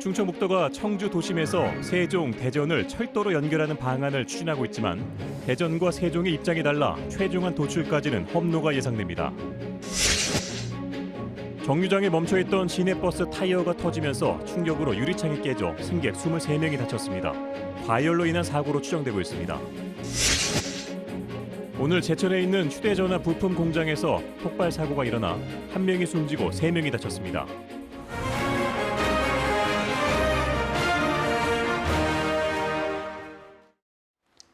충청북도가 청주 도심에서 세종, 대전을 철도로 연결하는 방안을 추진하고 있지만 대전과 세종의 입장이 달라 최종안 도출까지는 험로가 예상됩니다. 정류장에 멈춰있던 시내버스 타이어가 터지면서 충격으로 유리창이 깨져 승객 23명이 다쳤습니다. 과열로 인한 사고로 추정되고 있습니다. 오늘 제천에 있는 휴대전화 부품 공장에서 폭발 사고가 일어나 1명이 숨지고 3명이 다쳤습니다.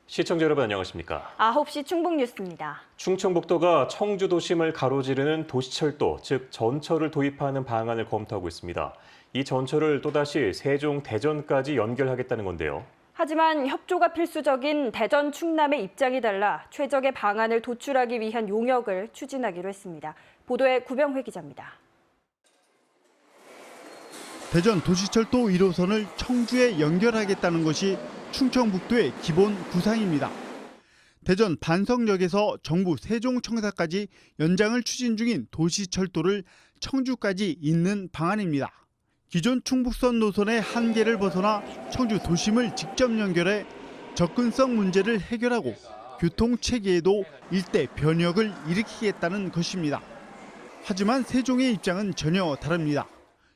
시청자 여러분 안녕하십니까? 9시 충북뉴스입니다. 충청북도가 청주 도심을 가로지르는 도시철도, 즉 전철을 도입하는 방안을 검토하고 있습니다. 이 전철을 또다시 세종, 대전까지 연결하겠다는 건데요. 하지만 협조가 필수적인 대전, 충남의 입장이 달라 최적의 방안을 도출하기 위한 용역을 추진하기로 했습니다. 보도에 구병회 기자입니다. 대전 도시철도 1호선을 청주에 연결하겠다는 것이 충청북도의 기본 구상입니다. 대전 반석역에서 정부 세종청사까지 연장을 추진 중인 도시철도를 청주까지 잇는 방안입니다. 기존 충북선 노선의 한계를 벗어나 청주 도심을 직접 연결해 접근성 문제를 해결하고 교통 체계에도 일대 변혁을 일으키겠다는 것입니다. 하지만 세종의 입장은 전혀 다릅니다.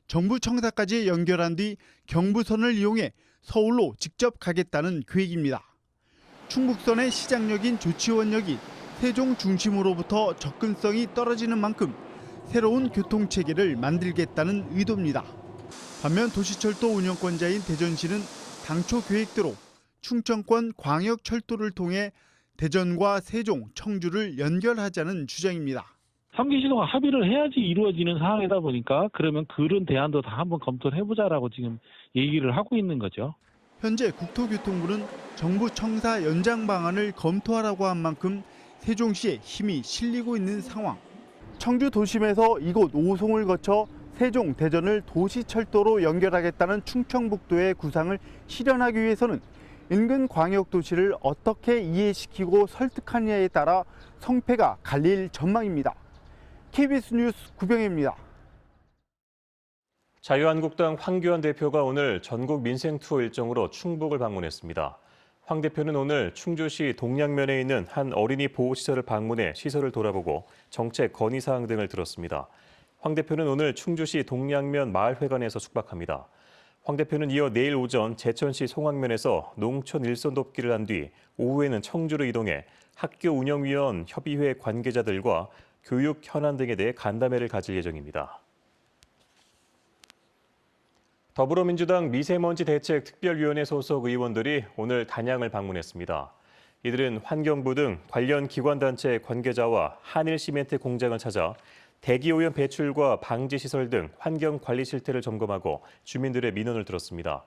정부 청사까지 연결한 뒤 경부선을 이용해 서울로 직접 가겠다는 계획입니다. 충북선의 시작역인 조치원역이 세종 중심으로부터 접근성이 떨어지는 만큼 새로운 교통체계를 만들겠다는 의도입니다. 반면 도시철도 운영권자인 대전시는 당초 계획대로 충청권 광역철도를 통해 대전과 세종, 청주를 연결하자는 주장입니다. 3기 시도가 합의를 해야지 이루어지는 상황이다 보니까 그러면 그런 대안도 다 한번 검토를 해보자라고 지금 얘기를 하고 있는 거죠. 현재 국토교통부는 정부 청사 연장 방안을 검토하라고 한 만큼 세종시에 힘이 실리고 있는 상황. 청주 도심에서 이곳 오송을 거쳐 세종, 대전을 도시철도로 연결하겠다는 충청북도의 구상을 실현하기 위해서는 인근 광역도시를 어떻게 이해시키고 설득하느냐에 따라 성패가 갈릴 전망입니다. KBS 뉴스 구병혜입니다. 자유한국당 황교안 대표가 오늘 전국 민생 투어 일정으로 충북을 방문했습니다. 황 대표는 오늘 충주시 동양면에 있는 한 어린이 보호시설을 방문해 시설을 돌아보고 정책 건의사항 등을 들었습니다. 황 대표는 오늘 충주시 동양면 마을회관에서 숙박합니다. 황 대표는 이어 내일 오전 제천시 송악면에서 농촌 일선 돕기를 한 뒤 오후에는 청주로 이동해 학교 운영위원 협의회 관계자들과 교육 현안 등에 대해 간담회를 가질 예정입니다. 더불어민주당 미세먼지 대책 특별위원회 소속 의원들이 오늘 단양을 방문했습니다. 이들은 환경부 등 관련 기관단체 관계자와 한일시멘트 공장을 찾아 대기오염 배출과 방지시설 등 환경관리 실태를 점검하고 주민들의 민원을 들었습니다.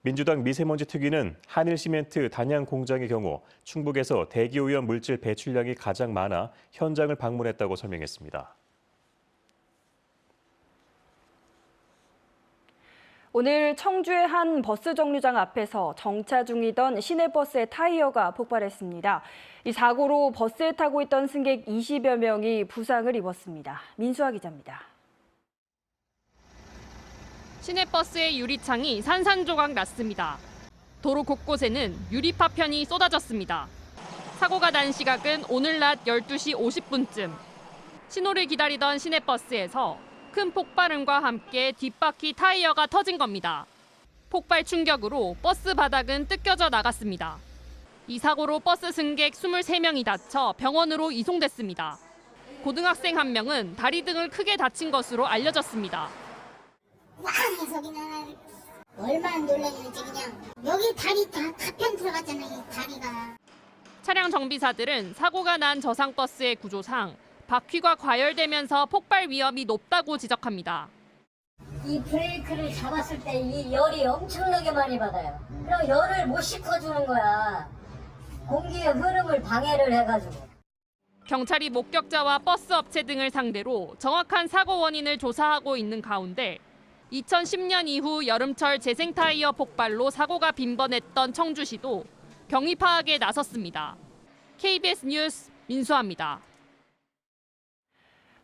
민주당 미세먼지 특위는 한일시멘트 단양 공장의 경우 충북에서 대기오염 물질 배출량이 가장 많아 현장을 방문했다고 설명했습니다. 오늘 청주의 한 버스 정류장 앞에서 정차 중이던 시내버스의 타이어가 폭발했습니다. 이 사고로 버스에 타고 있던 승객 20여 명이 부상을 입었습니다. 민수아 기자입니다. 시내버스의 유리창이 산산조각 났습니다. 도로 곳곳에는 유리 파편이 쏟아졌습니다. 사고가 난 시각은 오늘 낮 12시 50분쯤. 신호를 기다리던 시내버스에서 큰 폭발음과 함께 뒷바퀴 타이어가 터진 겁니다. 폭발 충격으로 버스 바닥은 뜯겨져 나갔습니다. 이 사고로 버스 승객 23명이 다쳐 병원으로 이송됐습니다. 고등학생 1명은 다리 등을 크게 다친 것으로 알려졌습니다. 와 해서 그냥 얼마나 놀랐는지 그냥 여기 다리 다 파편 들어갔잖아요. 이 다리가. 차량 정비사들은 사고가 난 저상버스의 구조상 바퀴가 과열되면서 폭발 위험이 높다고 지적합니다. 이 브레이크를 잡았을 때 이 열이 엄청나게 많이 받아요. 그럼 열을 못 식혀주는 거야. 공기의 흐름을 방해를 해가지고. 경찰이 목격자와 버스 업체 등을 상대로 정확한 사고 원인을 조사하고 있는 가운데 2010년 이후 여름철 재생 타이어 폭발로 사고가 빈번했던 청주시도 경위 파악에 나섰습니다. KBS 뉴스 민수아입니다.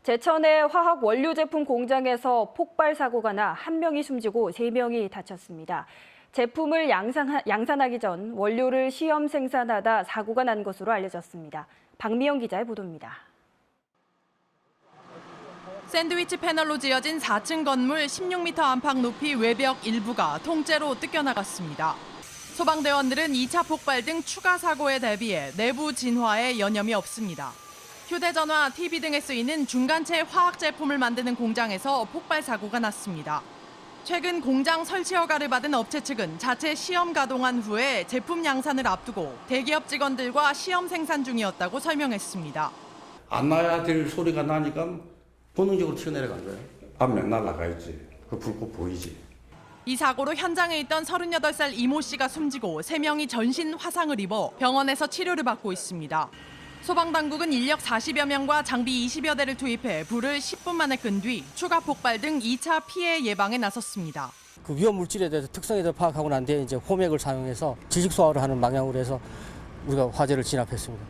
제천의 화학 원료 제품 공장에서 폭발 사고가 나 1명이 숨지고 3명이 다쳤습니다. 제품을 양산하기 전 원료를 시험 생산하다 사고가 난 것으로 알려졌습니다. 박미영 기자의 보도입니다. 샌드위치 패널로 지어진 4층 건물 16m 안팎 높이 외벽 일부가 통째로 뜯겨나갔습니다. 소방대원들은 2차 폭발 등 추가 사고에 대비해 내부 진화에 여념이 없습니다. 휴대전화, TV 등에 쓰이는 중간체 화학 제품을 만드는 공장에서 폭발 사고가 났습니다. 최근 공장 설치 허가를 받은 업체 측은 자체 시험 가동한 후에 제품 양산을 앞두고 대기업 직원들과 시험 생산 중이었다고 설명했습니다. 안 나야 될 소리가 나니까 본능적으로 튀어내려간 거예요. 앞면 날아가야지. 그 불꽃 보이지. 이 사고로 현장에 있던 38살 이모 씨가 숨지고 3명이 전신 화상을 입어 병원에서 치료를 받고 있습니다. 소방당국은 인력 40여 명과 장비 20여 대를 투입해 불을 10분 만에 끈 뒤 추가 폭발 등 2차 피해 예방에 나섰습니다. 그 위험 물질에 대해서 특성에 대해서 파악하고 난 뒤에 이제 호맥을 사용해서 지식 소화를 하는 방향으로 해서 우리가 화재를 진압했습니다.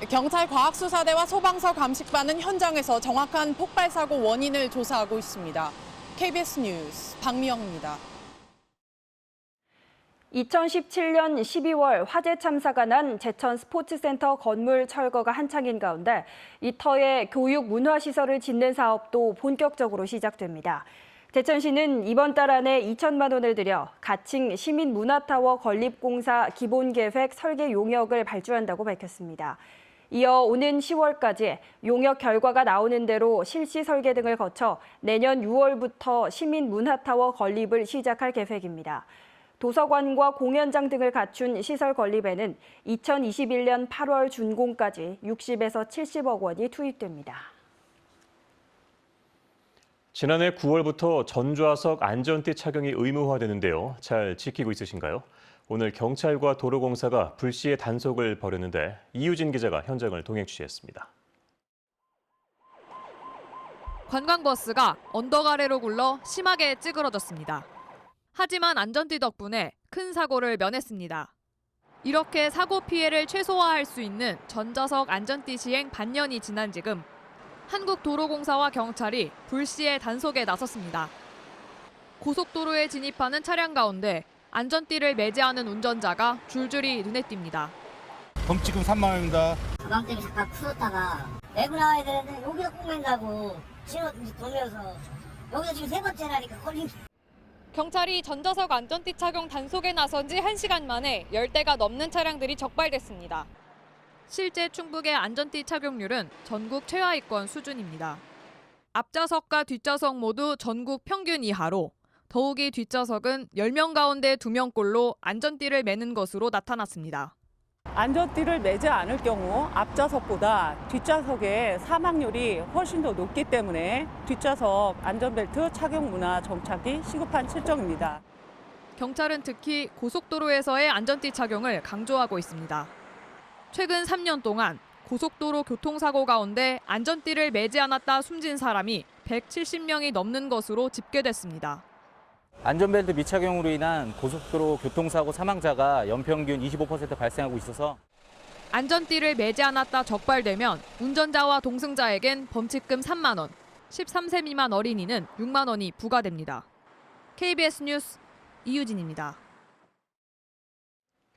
경찰 과학수사대와 소방서 감식반은 현장에서 정확한 폭발 사고 원인을 조사하고 있습니다. KBS 뉴스 박미영입니다. 2017년 12월 화재 참사가 난 제천 스포츠센터 건물 철거가 한창인 가운데 이 터에 교육 문화시설을 짓는 사업도 본격적으로 시작됩니다. 제천시는 이번 달 안에 2천만 원을 들여 가칭 시민문화타워 건립공사 기본계획 설계 용역을 발주한다고 밝혔습니다. 이어 오는 10월까지 용역 결과가 나오는 대로 실시 설계 등을 거쳐 내년 6월부터 시민문화타워 건립을 시작할 계획입니다. 도서관과 공연장 등을 갖춘 시설 건립에는 2021년 8월 준공까지 60에서 70억 원이 투입됩니다. 지난해 9월부터 전좌석 안전띠 착용이 의무화되는데요. 잘 지키고 있으신가요? 오늘 경찰과 도로공사가 불시에 단속을 벌였는데 이유진 기자가 현장을 동행 취재했습니다. 관광버스가 언덕 아래로 굴러 심하게 찌그러졌습니다. 하지만 안전띠 덕분에 큰 사고를 면했습니다. 이렇게 사고 피해를 최소화할 수 있는 전좌석 안전띠 시행 반년이 지난 지금 한국도로공사와 경찰이 불시에 단속에 나섰습니다. 고속도로에 진입하는 차량 가운데 안전띠를 매지 않은 운전자가 줄줄이 눈에 띕니다. 범칙금 3만 원입니다. 가방 때문에 잠깐 풀었다가 내고 나와야 되는데 여기서 꼭 맨다고 신호 돌면서 여기서 지금 3번째라니까 걸린. 경찰이 전좌석 안전띠 착용 단속에 나선 지 1시간 만에 10대가 넘는 차량들이 적발됐습니다. 실제 충북의 안전띠 착용률은 전국 최하위권 수준입니다. 앞좌석과 뒷좌석 모두 전국 평균 이하로 더욱이 뒷좌석은 10명 가운데 2명꼴로 안전띠를 매는 것으로 나타났습니다. 안전띠를 매지 않을 경우 앞좌석보다 뒷좌석의 사망률이 훨씬 더 높기 때문에 뒷좌석 안전벨트 착용 문화 정착이 시급한 실정입니다. 경찰은 특히 고속도로에서의 안전띠 착용을 강조하고 있습니다. 최근 3년 동안 고속도로 교통사고 가운데 안전띠를 매지 않았다 숨진 사람이 170명이 넘는 것으로 집계됐습니다. 안전벨트 미착용으로 인한 고속도로 교통사고 사망자가 연평균 25% 발생하고 있어서 안전띠를 매지 않았다 적발되면 운전자와 동승자에겐 범칙금 3만 원, 13세 미만 어린이는 6만 원이 부과됩니다. KBS 뉴스 이유진입니다.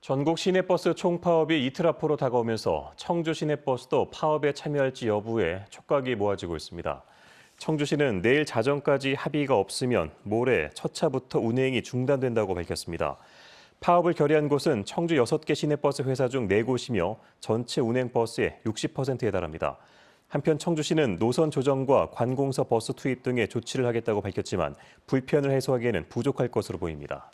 전국 시내버스 총파업이 이틀 앞으로 다가오면서 청주 시내버스도 파업에 참여할지 여부에 촉각이 모아지고 있습니다. 청주시는 내일 자정까지 합의가 없으면 모레 첫 차부터 운행이 중단된다고 밝혔습니다. 파업을 결의한 곳은 청주 6개 시내버스 회사 중 4곳이며 전체 운행버스의 60%에 달합니다. 한편 청주시는 노선 조정과 관공서 버스 투입 등의 조치를 하겠다고 밝혔지만 불편을 해소하기에는 부족할 것으로 보입니다.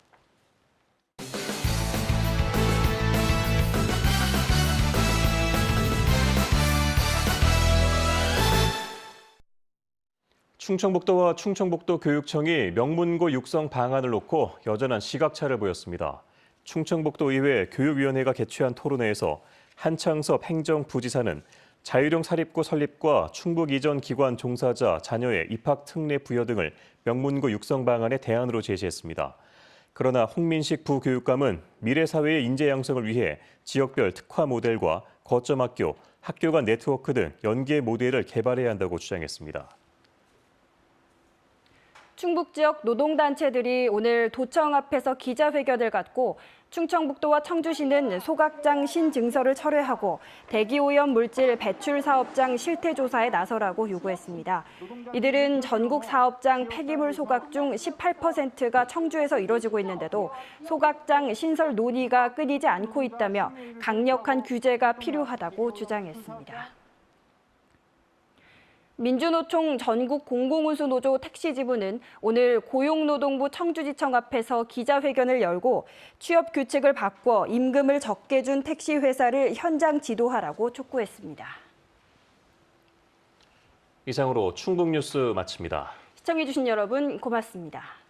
충청북도와 충청북도 교육청이 명문고 육성 방안을 놓고 여전한 시각차를 보였습니다. 충청북도 의회 교육위원회가 개최한 토론회에서 한창섭 행정부지사는 자율형 사립고 설립과 충북 이전 기관 종사자 자녀의 입학 특례 부여 등을 명문고 육성 방안의 대안으로 제시했습니다. 그러나 홍민식 부교육감은 미래 사회의 인재 양성을 위해 지역별 특화 모델과 거점 학교, 학교 간 네트워크 등 연계 모델을 개발해야 한다고 주장했습니다. 충북 지역 노동단체들이 오늘 도청 앞에서 기자회견을 갖고 충청북도와 청주시는 소각장 신증서를 철회하고 대기오염 물질 배출 사업장 실태조사에 나서라고 요구했습니다. 이들은 전국 사업장 폐기물 소각 중 18%가 청주에서 이뤄지고 있는데도 소각장 신설 논의가 끊이지 않고 있다며 강력한 규제가 필요하다고 주장했습니다. 민주노총 전국 공공운수노조 택시지부는 오늘 고용노동부 청주지청 앞에서 기자회견을 열고 취업 규칙을 바꿔 임금을 적게 준 택시 회사를 현장 지도하라고 촉구했습니다. 이상으로 충북 뉴스 마칩니다. 시청해주신 여러분 고맙습니다.